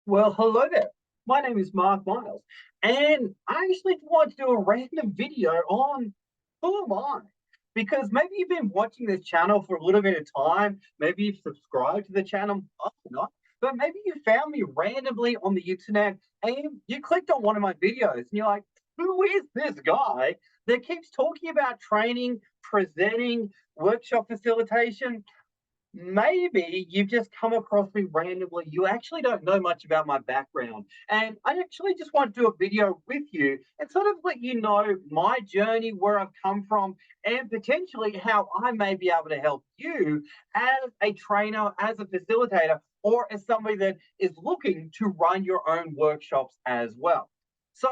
Well, hello there. My name is Mark Miles, and I actually want to do a random video on who am I? Because maybe you've been watching this channel for a little bit of time, maybe you've subscribed to the channel, I don't know, but maybe you found me randomly on the internet and you clicked on one of my videos and you're like, who is this guy that keeps talking about training, presenting, workshop facilitation? Maybe you've just come across me randomly. You actually don't know much about my background. And I actually just want to do a video with you and sort of let you know my journey, where I've come from, and potentially how I may be able to help you as a trainer, as a facilitator, or as somebody that is looking to run your own workshops as well. So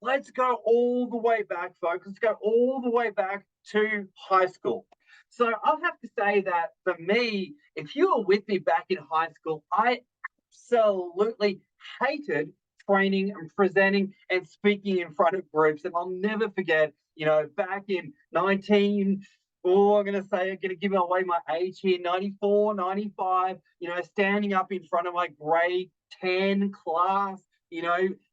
let's go all the way back, folks. Let's go all the way back to high school. So I'll have to say that for me, if you were with me back in high school, I absolutely hated training and presenting and speaking in front of groups. And I'll never forget, back in 19, oh, I'm going to give away my age here, 94, 95, standing up in front of my grade 10 class,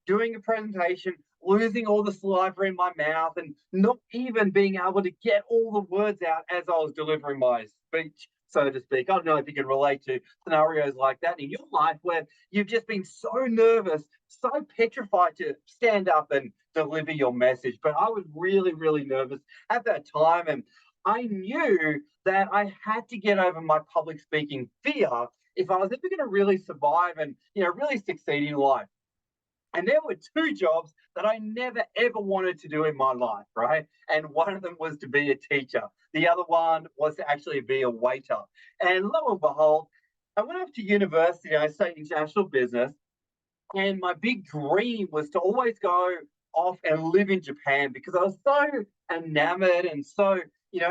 doing a presentation, losing all the saliva in my mouth and not even being able to get all the words out as I was delivering my speech, so to speak. I don't know if you can relate to scenarios like that in your life where you've just been so nervous, so petrified to stand up and deliver your message. But I was really, really nervous at that time. And I knew that I had to get over my public speaking fear if I was ever going to really survive and, really succeed in life. And there were two jobs that I never ever wanted to do in my life, right? And one of them was to be a teacher. The other one was to actually be a waiter. And lo and behold, I went off to university. I studied international business. And my big dream was to always go off and live in Japan because I was so enamored and so,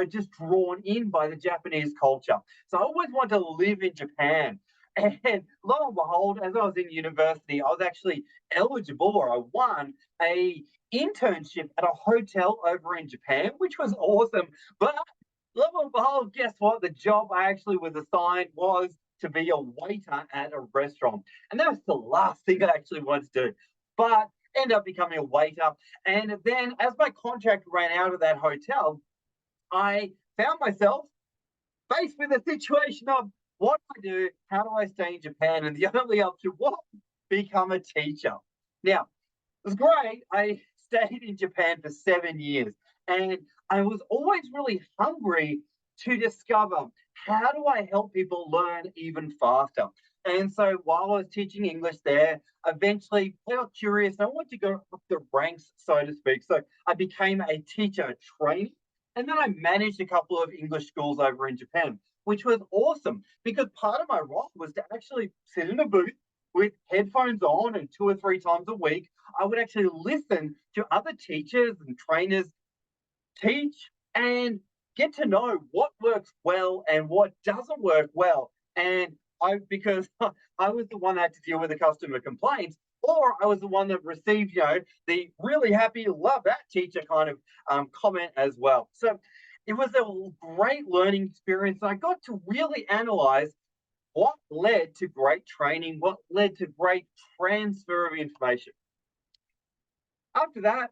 just drawn in by the Japanese culture. So I always wanted to live in Japan. And lo and behold, as I was in university, I was actually eligible or I won a internship at a hotel over in Japan, which was awesome. But lo and behold, guess what? The job I actually was assigned was to be a waiter at a restaurant. And that was the last thing I actually wanted to do. But ended up becoming a waiter. And then as my contract ran out of that hotel, I found myself faced with a situation of what do I do? How do I stay in Japan? And the only option was become a teacher. Now, it was great. I stayed in Japan for 7 years and I was always really hungry to discover how do I help people learn even faster. And so while I was teaching English there, eventually I got curious and I wanted to go up the ranks, so to speak. So I became a teacher trainee and then I managed a couple of English schools over in Japan, which was awesome because part of my role was to actually sit in a booth with headphones on and 2 or 3 times a week I would actually listen to other teachers and trainers teach and get to know what works well and what doesn't work well. And because I was the one that had to deal with the customer complaints, or I was the one that received, the really happy, love that teacher kind of comment as well. So it was a great learning experience. I got to really analyze what led to great training, what led to great transfer of information. After that,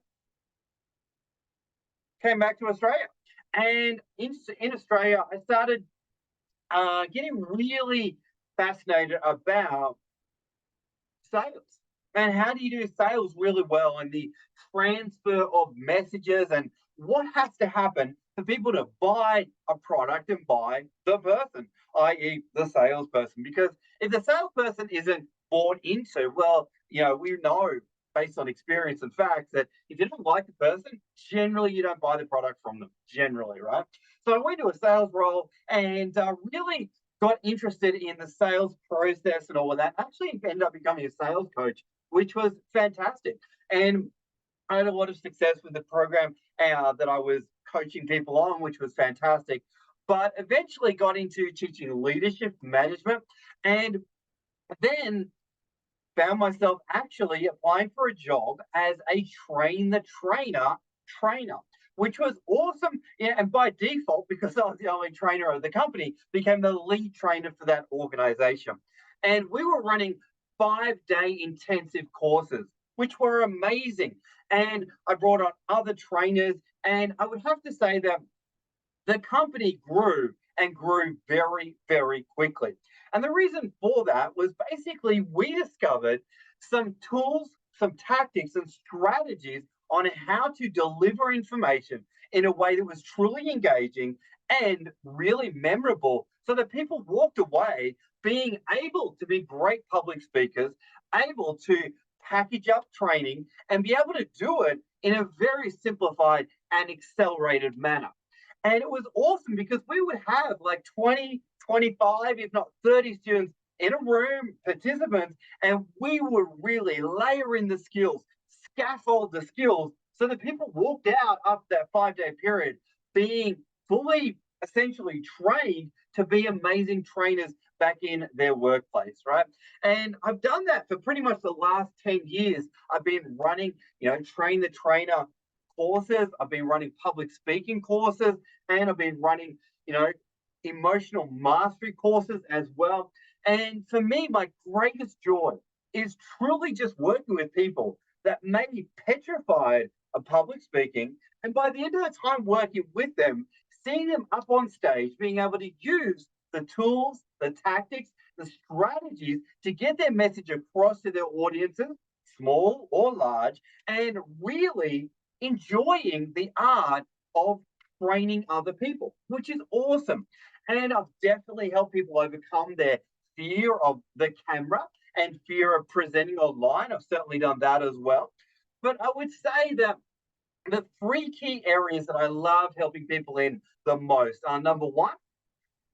came back to Australia. And in Australia, I started getting really fascinated about sales and how do you do sales really well and the transfer of messages and what has to happen for people to buy a product and buy the person, i.e., the salesperson. Because if the salesperson isn't bought into, well, we know based on experience and facts that if you don't like the person, generally you don't buy the product from them, generally, right? So I went to a sales role and really got interested in the sales process and all of that. Actually, ended up becoming a sales coach, which was fantastic. And I had a lot of success with the program that I was coaching people on, which was fantastic. But eventually got into teaching leadership management and then found myself actually applying for a job as a train the trainer, which was awesome. Yeah, and by default, because I was the only trainer of the company, became the lead trainer for that organization. And we were running 5-day intensive courses, which were amazing. And I brought on other trainers, and I would have to say that the company grew and grew very, very quickly. And the reason for that was basically we discovered some tools, some tactics, and strategies on how to deliver information in a way that was truly engaging and really memorable so that people walked away being able to be great public speakers, able to package up training and be able to do it in a very simplified and accelerated manner. And it was awesome because we would have like 20, 25, if not 30 students in a room, participants, and we would really layer in the skills, scaffold the skills so that people walked out after that 5-day period being fully essentially trained to be amazing trainers back in their workplace, right? And I've done that for pretty much the last 10 years. I've been running, train the trainer courses, I've been running public speaking courses, and I've been running, you know, emotional mastery courses as well. And for me, my greatest joy is truly just working with people that may be petrified of public speaking. And by the end of the time working with them, seeing them up on stage, being able to use the tools, the tactics, the strategies to get their message across to their audiences, small or large, and really enjoying the art of training other people, which is awesome. And I've definitely helped people overcome their fear of the camera and fear of presenting online. I've certainly done that as well. But I would say that the three key areas that I love helping people in the most are number one,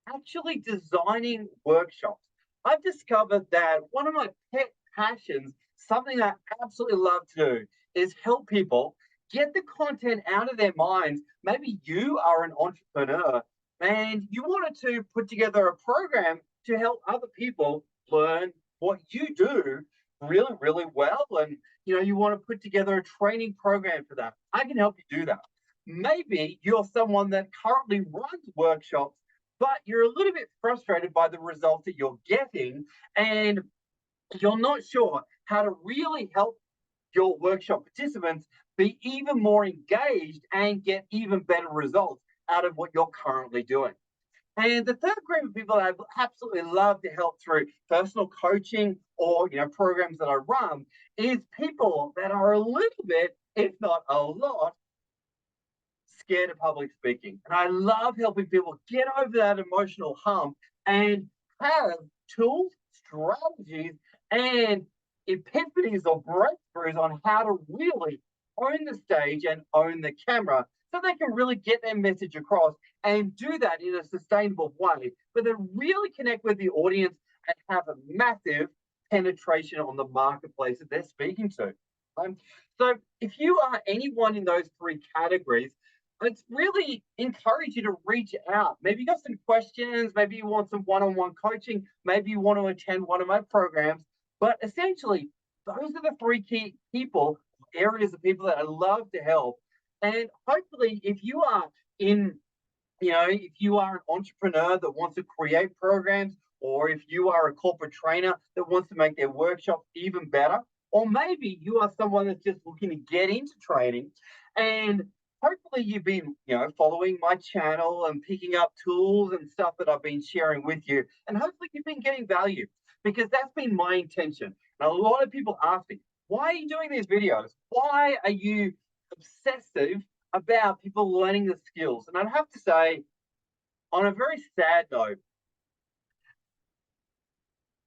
actually designing workshops. I've discovered that one of my pet passions, something I absolutely love to do, is help people get the content out of their minds. Maybe you are an entrepreneur and you wanted to put together a program to help other people learn what you do really, really well. And you want to put together a training program for that. I can help you do that. Maybe you're someone that currently runs workshops, but you're a little bit frustrated by the results that you're getting, and you're not sure how to really help your workshop participants be even more engaged and get even better results out of what you're currently doing. And the third group of people I absolutely love to help through personal coaching or programs that I run is people that are a little bit, if not a lot, scared of public speaking. And I love helping people get over that emotional hump and have tools, strategies, and epiphanies or breakthroughs on how to really own the stage and own the camera so they can really get their message across and do that in a sustainable way, but then really connect with the audience and have a massive penetration on the marketplace that they're speaking to. So if you are anyone in those three categories, I'd really encourage you to reach out. Maybe you got some questions, maybe you want some one-on-one coaching, maybe you want to attend one of my programs. But essentially, those are the three key people, areas of people that I love to help. And hopefully, if you are in, if you are an entrepreneur that wants to create programs, or if you are a corporate trainer that wants to make their workshop even better, or maybe you are someone that's just looking to get into training, and hopefully you've been, following my channel and picking up tools and stuff that I've been sharing with you, and hopefully you've been getting value because that's been my intention. And a lot of people ask me, why are you doing these videos? Why are you obsessive about people learning the skills? And I'd have to say, on a very sad note,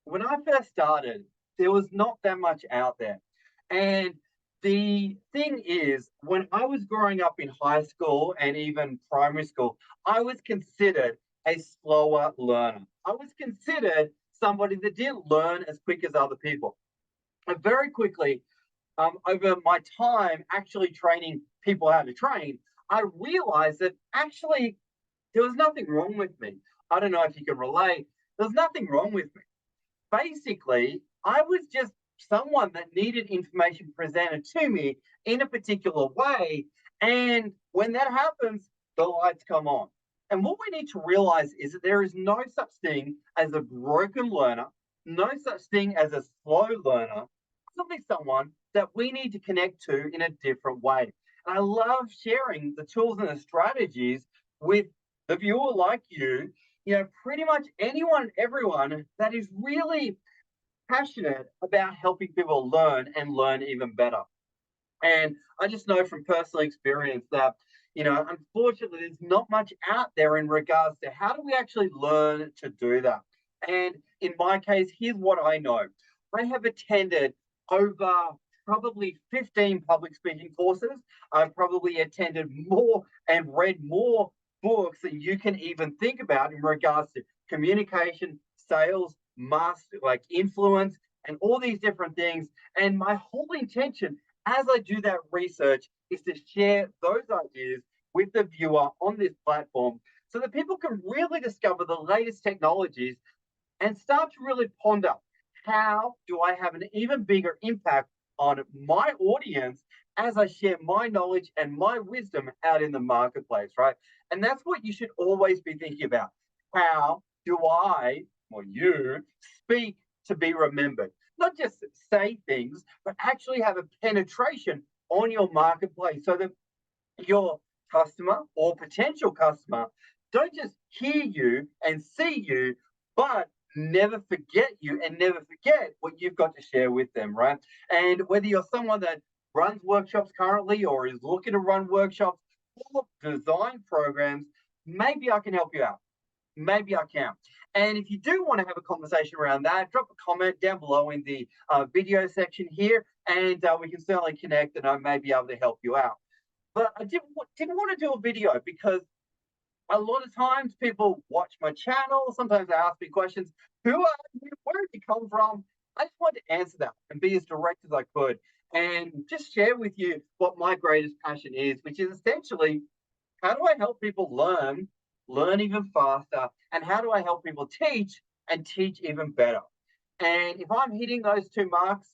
when I first started, there was not that much out there. And the thing is, when I was growing up in high school and even primary school, I was considered a slower learner. I was considered somebody that didn't learn as quick as other people. And very quickly, over my time actually training people how to train, I realized that actually there was nothing wrong with me. I don't know if you can relate. There's nothing wrong with me. Basically, I was just someone that needed information presented to me in a particular way. And when that happens, the lights come on. And what we need to realize is that there is no such thing as a broken learner. no such thing as a slow learner, simply someone that we need to connect to in a different way. And I love sharing the tools and the strategies with the viewer like you, pretty much anyone, everyone that is really passionate about helping people learn and learn even better. And I just know from personal experience that, unfortunately, there's not much out there in regards to how do we actually learn to do that. And in my case, here's what I know. I have attended over probably 15 public speaking courses. I've probably attended more and read more books than you can even think about in regards to communication, sales, master, like influence, and all these different things. And my whole intention as I do that research is to share those ideas with the viewer on this platform so that people can really discover the latest technologies and start to really ponder how do I have an even bigger impact on my audience as I share my knowledge and my wisdom out in the marketplace, right? And that's what you should always be thinking about. How do I, or you, speak to be remembered? Not just say things, but actually have a penetration on your marketplace so that your customer or potential customer don't just hear you and see you, but never forget you and never forget what you've got to share with them, right? And whether you're someone that runs workshops currently or is looking to run workshops or design programs, maybe I can help you out. Maybe I can. And if you do want to have a conversation around that, drop a comment down below in the video section here, and we can certainly connect and I may be able to help you out. But I didn't want to do a video because a lot of times people watch my channel. Sometimes they ask me questions. Who are you? Where did you come from? I just wanted to answer that and be as direct as I could and just share with you what my greatest passion is, which is essentially how do I help people learn even faster, and how do I help people teach and teach even better? And if I'm hitting those two marks,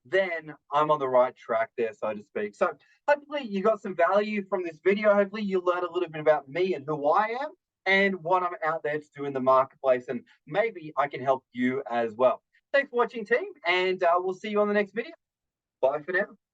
then I'm on the right track there, so to speak. So hopefully you got some value from this video. Hopefully you learn a little bit about me and who I am and what I'm out there to do in the marketplace. And maybe I can help you as well. Thanks for watching, team, and we'll see you on the next video. Bye for now.